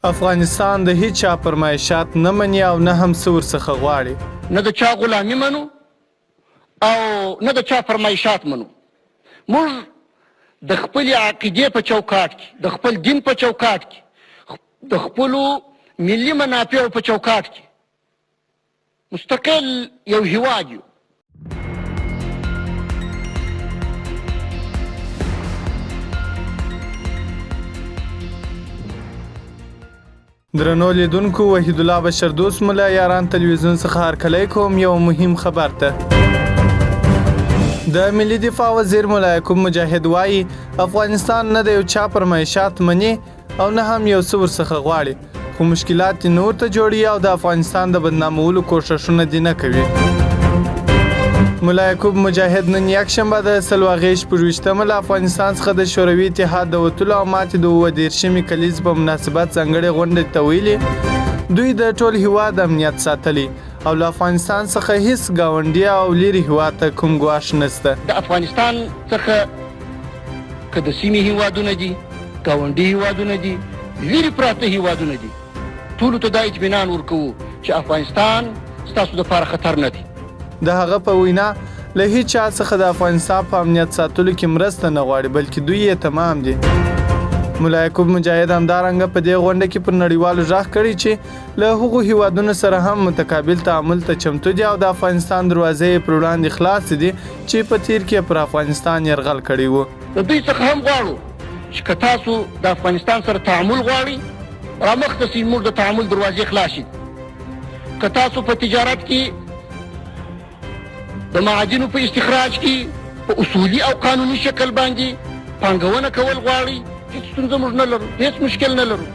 افغانستان د هیچا فرمایشات نه مني او نه هم څه ورڅخه غواړي. نه د چا غلامي منو او نه د چا فرمایشات منو. موږ د خپلې عقیدې په چوکاټ کې، د خپل دین په چوکاټ کې، د خپلو ملي منافعو په چوکاټ کې مستقل یو هیواد یو. درنو لیدونکو، وحید الله بشردوست ملا یاران تلویزیون څخه هرکلی کوم. یو مهم خبر ته د ملي دفاع وزیر ملا یعقوب مجاهد وایي افغانستان نه د یو چا فرمایشات مني او نه هم یو څه ورڅخه غواړي، خو مشکلات یې نور ته جوړي او د افغانستان د بدنامولو کوښښونه دې نه کوي. ملا یعقوب مجاهد نن یکشنبه د سلواغې 26مه له افغانستان څخه د شوروي اتحاد د وتلو او ماتې د 27مې کلیزې په مناسبت ځانګړې غونډې ته ویلي دوی د ټول هیواد امنیت ساتلی او له افغانستان څخه هیڅ ګاونډي او لیرې هیواد ته کوم ګواښ نشته. د افغانستان څخه که د سیمې هیوادونه دي، ګاونډي هیوادونه دي، لیرې پراته هیوادونه دي، ټولو ته دا اطمینان ورکوو چې افغانستان ستاسو دپاره خطر نه دی. د هغه په وینا له هیچا څخه د افغانستان په امنیت ساتلو کې مرسته نه غواړي، بلکې دوی یې تمام دي. ملا یعقوب مجاهد همدارنګه په دې غونډه کې پر نړیوالو غږ کړی چې له هغو هیوادونو سره هم متقابل تعامل ته چمتو دي او د افغانستان دروازې یې پر وړاندې خلاصې دي چې په تیر کې پر افغانستان یرغل کړی و. د دوی څخه هم غواړو چې که تاسو د افغانستان سره تعامل غواړئ، رامخته سئ، موږ د تعامل دروازې خلاصې دي. که تاسو په تجارت کې، د معادنو په استخراج کې په اصولي او قانوني شکل باندې پانګونه کول غواړئ، هیڅ ستونزه موږ نه لرو، هیڅ مشکل نه لرو.